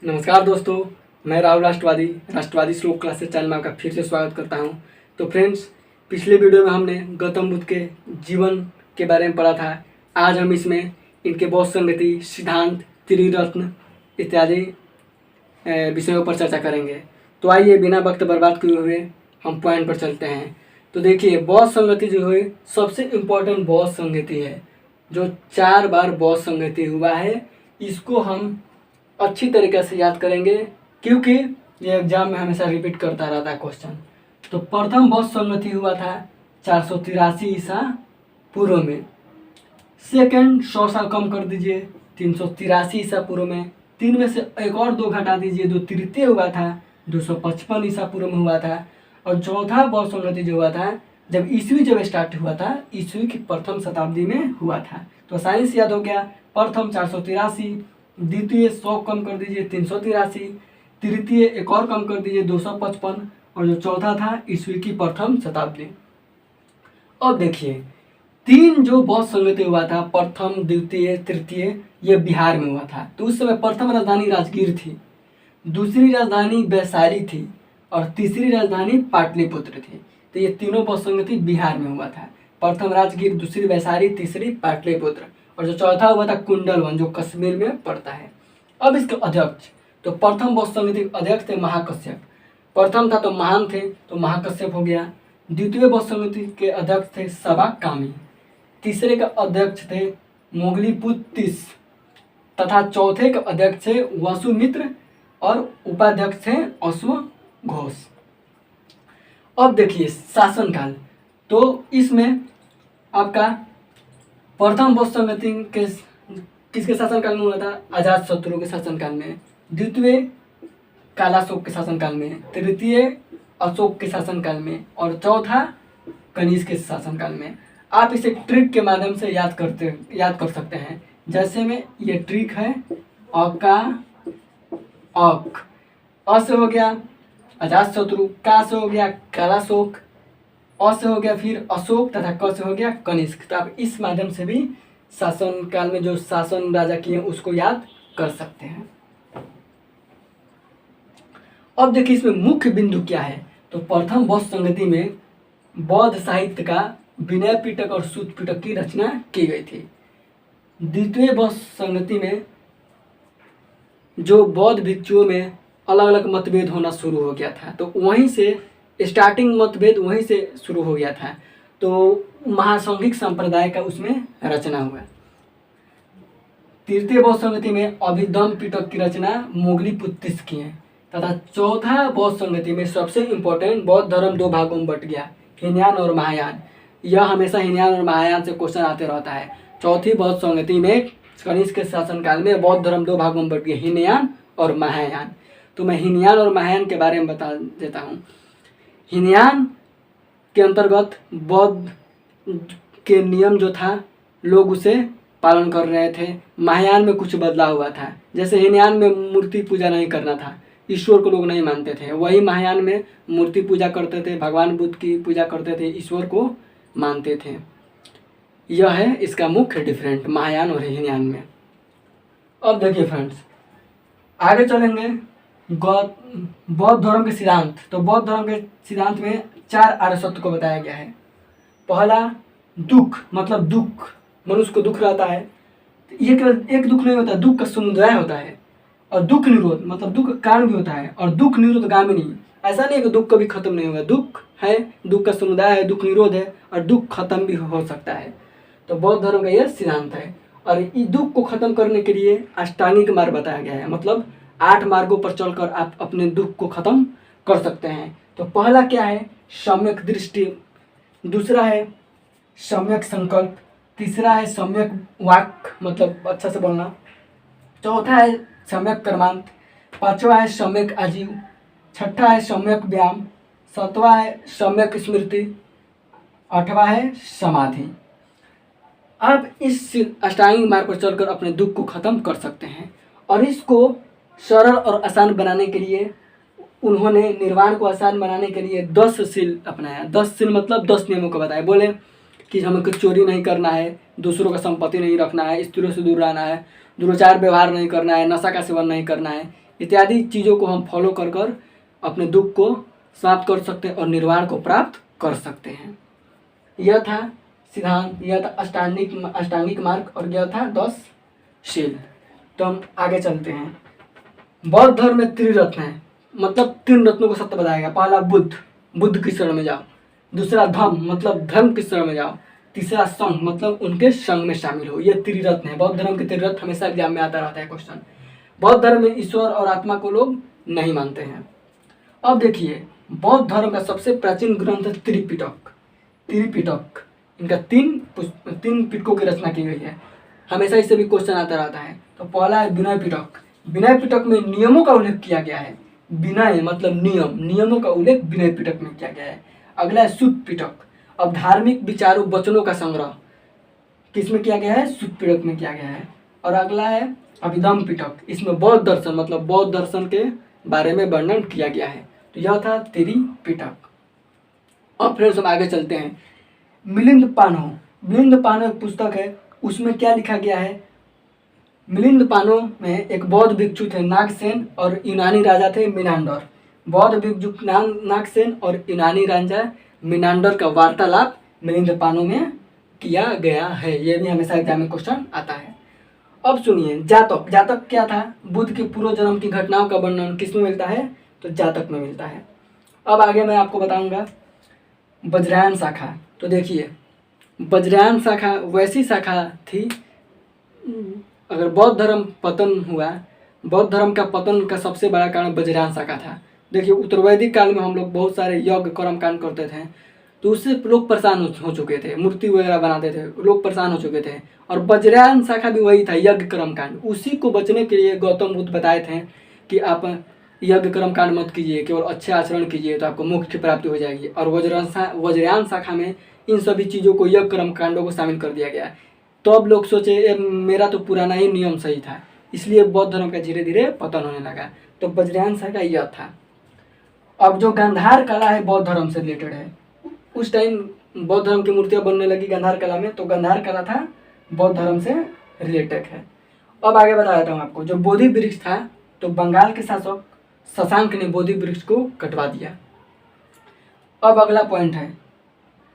नमस्कार दोस्तों, मैं राहुल राष्ट्रवादी श्लोक क्लासेस चैनल में आपका फिर से स्वागत करता हूं। तो फ्रेंड्स, पिछले वीडियो में हमने गौतम बुद्ध के जीवन के बारे में पढ़ा था। आज हम इसमें इनके बौद्ध संगति, सिद्धांत, त्रिरत्न इत्यादि विषयों पर चर्चा करेंगे। तो आइए बिना वक्त बर्बाद किए हुए हम पॉइंट पर चलते हैं। तो देखिए, बौद्ध संगति जो है सबसे इम्पोर्टेंट बौद्ध संगति है, जो 4 बार बौद्ध संगति हुआ है। इसको हम अच्छी तरीके से याद करेंगे क्योंकि ये एग्जाम में हमेशा रिपीट करता रहता है क्वेश्चन। तो प्रथम बौद्ध संगति हुआ था 483 ईसा पूर्व में। सेकंड 100 साल कम कर दीजिए, 383 ईसा पूर्व में। 3 में से एक और 2 घटा दीजिए, जो तृतीय हुआ था 255 ईसा पूर्व में हुआ था। और चौथा बौद्ध संगति जो हुआ था जब स्टार्ट हुआ था, ईस्वी की प्रथम शताब्दी में हुआ था। तो साइंस याद हो गया। प्रथम 483, द्वितीय 100 कम कर दीजिए 383, तृतीय एक और कम कर दीजिए 255, और जो चौथा था ईस्वी की प्रथम शताब्दी। अब देखिए, 3 जो बौद्ध संगति हुआ था, प्रथम, द्वितीय, तृतीय, ये बिहार में हुआ था। तो उस समय प्रथम राजधानी राजगीर थी, दूसरी राजधानी वैशाली थी और तीसरी राजधानी पाटलिपुत्र थी। तो ये तीनों बौद्ध संगति बिहार में हुआ था। प्रथम राजगीर, दूसरी वैशाली, तीसरी पाटलिपुत्र, और जो चौथा हुआ था कुंडलवन, जो कश्मीर में पड़ता है। अब इसके अध्यक्ष, तो प्रथम बौद्ध संगति के अध्यक्ष थे महाकश्यप। प्रथम था तो महान थे, तो महाकश्यप हो गया। द्वितीय बौद्ध संगति के अध्यक्ष थे सबाकामी। तीसरे के अध्यक्ष थे मोगलीपुत्तिस, तथा चौथे के अध्यक्ष थे वसुमित्र, और उपाध्यक्ष थे अश्वघोष। अब देखिए शासनकाल, तो इसमें आपका प्रथम बौद्ध संगति के किसके शासनकाल में हुआ था? अजातशत्रु के शासनकाल में। द्वितीय कालाशोक के शासनकाल में, तृतीय अशोक के शासनकाल में, और चौथा कनिष्क के शासनकाल में। आप इसे ट्रिक के माध्यम से याद कर सकते हैं। जैसे में ये ट्रिक है, अका अक, अ से हो गया अजातशत्रु, का से हो गया कालाशोक, अ से हो गया फिर अशोक, तथा क से हो गया कनिष्क। तो आप इस माध्यम से भी शासन काल में जो शासन राजा किए उसको याद कर सकते हैं। अब देखिए इसमें मुख्य बिंदु क्या है। तो प्रथम बौद्ध संगति में बौद्ध साहित्य का विनय पिटक और सूत पिटक की रचना की गई थी। द्वितीय बौद्ध संगति में जो बौद्ध भिक्षुओं में अलग अलग मतभेद होना शुरू हो गया था, तो वहीं से स्टार्टिंग मतभेद वहीं से शुरू हो गया था। तो महासंघिक संप्रदाय का उसमें रचना हुआ। तृतीय बौद्ध संगति में अभिधम्म पिटक की रचना मोगलीपुत्तिस की है, तथा चौथा बौद्ध संगति में सबसे इम्पोर्टेंट बौद्ध धर्म 2 भागों में बट गया, हीनयान और महायान। यह हमेशा हीनयान और महायान से क्वेश्चन आते रहता है। चौथी बौद्ध संगति में कनिष्क के शासनकाल में बौद्ध धर्म 2 भागों में बट गया, हीनयान और महायान। तो मैं हीनयान और महायान के बारे में बता देता हूँ। हीनयान के अंतर्गत बौद्ध के नियम जो था लोग उसे पालन कर रहे थे। महायान में कुछ बदलाव हुआ था। जैसे हीनयान में मूर्ति पूजा नहीं करना था, ईश्वर को लोग नहीं मानते थे। वही महायान में मूर्ति पूजा करते थे, भगवान बुद्ध की पूजा करते थे, ईश्वर को मानते थे। यह है इसका मुख्य डिफरेंट महायान और हीनयान में। अब देखिए फ्रेंड्स, आगे चलेंगे बौद्ध धर्म के सिद्धांत। तो बौद्ध धर्म के सिद्धांत में 4 आर्य सत्य को बताया गया है। पहला, दुख, मतलब दुख, मनुष्य को दुख रहता है। ये केवल एक दुख नहीं होता, दुख का समुदाय होता है। और दुख निरोध, मतलब दुख का कारण भी होता है। और दुख निरोध गामिनी, ऐसा नहीं है कि दुख कभी खत्म नहीं होगा। दुख है, दुख का समुदाय है, दुख निरोध है, और दुख खत्म भी हो सकता है। तो बौद्ध धर्म का यह सिद्धांत है। और इस दुख को खत्म करने के लिए अष्टांगिक मार्ग बताया गया है, मतलब 8 मार्गों पर चलकर आप अपने दुख को खत्म कर सकते हैं। तो पहला क्या है? सम्यक दृष्टि। दूसरा है सम्यक संकल्प। तीसरा है सम्यक वाक्, मतलब अच्छा से बोलना। चौथा है सम्यक कर्मांत। पांचवा है सम्यक आजीव। छठा है सम्यक व्यायाम। सातवां है सम्यक स्मृति। आठवां है समाधि। आप इस अष्टांगिक मार्ग पर चलकर अपने दुख को खत्म कर सकते हैं। और इसको सरल और आसान बनाने के लिए उन्होंने निर्वाण को आसान बनाने के लिए 10 सील अपनाया। 10 सील मतलब 10 नियमों को बताया। बोले कि हमें कुछ चोरी नहीं करना है, दूसरों का संपत्ति नहीं रखना है, स्त्रियों से दूर रहना है, दुराचार व्यवहार नहीं करना है, नशा का सेवन नहीं करना है। इत्यादि चीज़ों को हम फॉलो कर कर अपने दुख को समाप्त कर सकते हैं और निर्वाण को प्राप्त कर सकते हैं। यह था सिद्धांत, यह था अष्टांगिक मार्ग और यह था 10 शील। तो हम आगे चलते हैं। बौद्ध धर्म में त्रिरत्न है, मतलब 3 रत्नों को सत्य बताएगा। पहला बुद्ध, बुद्ध की शरण में जाओ। दूसरा धम्म, मतलब धर्म की शरण में जाओ। तीसरा संघ, मतलब उनके संघ में शामिल हो। ये त्रिरत्न है। बौद्ध धर्म के त्रिरत्न हमेशा एग्जाम में आता रहता है क्वेश्चन। बौद्ध धर्म में ईश्वर और आत्मा को लोग नहीं मानते हैं। अब देखिए, बौद्ध धर्म का सबसे प्राचीन ग्रंथ है त्रिपिटक। त्रिपिटक, इनका 3 पिटकों की रचना की गई है। हमेशा इससे भी क्वेश्चन आता रहता है। तो पहला है विनय पिटक। विनय पिटक में नियमों का उल्लेख किया गया है। विनय मतलब नियम, नियमों का उल्लेख विनय पिटक में किया गया है। अगला है सुत्त पिटक। अब धार्मिक विचारों वचनों का संग्रह किसमें किया गया है? सुत्त पिटक में किया गया है। और अगला है अभिधम्म पिटक। इसमें बौद्ध दर्शन मतलब बौद्ध दर्शन के बारे में वर्णन किया गया है। तो यह था त्रिपिटक। अब फ्रेंड्स हम आगे चलते हैं। मिलिंद पानो, मिलिंद पानो एक पुस्तक है, उसमें क्या लिखा गया है? मिलिंद पानो में एक बौद्ध भिक्षु थे नागसेन और यूनानी राजा थे मिनांडर। बौद्ध भिक्षु नागसेन और यूनानी राजा मिनांडर का वार्तालाप मिलिंद पानो में किया गया है। यह भी हमेशा एग्जाम में क्वेश्चन आता है। अब सुनिए, जातक। जातक क्या था? बुद्ध के पूर्व जन्म की घटनाओं का वर्णन किसमें मिलता है? तो जातक में मिलता है। अब आगे मैं आपको बताऊंगा वज्रयान शाखा। तो देखिए, वज्रयान शाखा वैसी शाखा थी, अगर बौद्ध धर्म पतन हुआ, बौद्ध धर्म का पतन का सबसे बड़ा कारण वज्रयान शाखा था। देखिए, उत्तरवैदिक काल में हम लोग बहुत सारे यज्ञ कर्म कांड करते थे, तो उससे लोग परेशान हो चुके थे, मूर्ति वगैरह बनाते थे, लोग परेशान हो चुके थे। और वज्रयान शाखा भी वही था, यज्ञ कर्म कांड। उसी को बचने के लिए गौतम बुद्ध बताए थे कि आप यज्ञ कर्म कांड मत कीजिए, केवल अच्छे आचरण कीजिए तो आपको मोक्ष की प्राप्ति हो जाएगी। और वज्रयान शाखा में इन सभी चीज़ों को, यज्ञ कर्म कांडों को शामिल कर दिया गया। तो अब लोग सोचे मेरा तो पुराना ही नियम सही था, इसलिए बौद्ध धर्म का धीरे धीरे पतन होने लगा। तो वज्रयान शाखा यह था। अब जो गांधार कला है बौद्ध धर्म से रिलेटेड है। उस टाइम बौद्ध धर्म की मूर्तियाँ बनने लगी गांधार कला में, तो गांधार कला था बौद्ध धर्म से रिलेटेड है। अब आगे बता देता हूँ आपको। जो बोधि वृक्ष था, तो बंगाल के शासक शशांक ने बोधि वृक्ष को कटवा दिया। अब अगला पॉइंट है,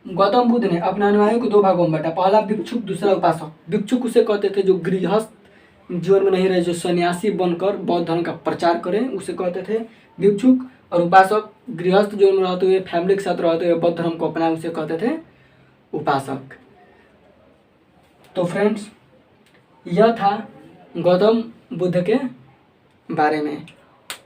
गौतम बुद्ध ने अपने अनुयायियों को 2 भागों में बांटा। पहला भिक्षुक, दूसरा उपासक। भिक्षुक उसे कहते थे जो गृहस्थ जीवन में नहीं रहे, जो सन्यासी बनकर बौद्ध धर्म का प्रचार करें, उसे कहते थे भिक्षुक। और उपासक गृहस्थ जीवन में रहते हुए, फैमिली के साथ रहते हुए बौद्ध धर्म को अपनाए, उसे कहते थे उपासक। तो फ्रेंड्स, यह था गौतम बुद्ध के बारे में।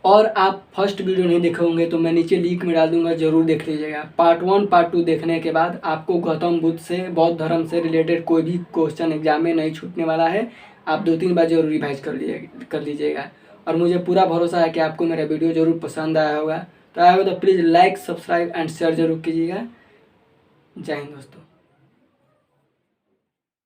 और आप फर्स्ट वीडियो नहीं देखे होंगे तो मैं नीचे लिंक में डाल दूंगा, जरूर देख लीजिएगा। पार्ट 1 पार्ट 2 देखने के बाद आपको गौतम बुद्ध से, बौद्ध धर्म से रिलेटेड कोई भी क्वेश्चन एग्जाम में नहीं छूटने वाला है। आप 2-3 बार जरूर रिवाइज कर लीजिएगा। और मुझे पूरा भरोसा है कि आपको मेरा वीडियो जरूर पसंद आया होगा। तो आया होगा तो please like, subscribe and share जरूर कीजिएगा। जय हिंद दोस्तों।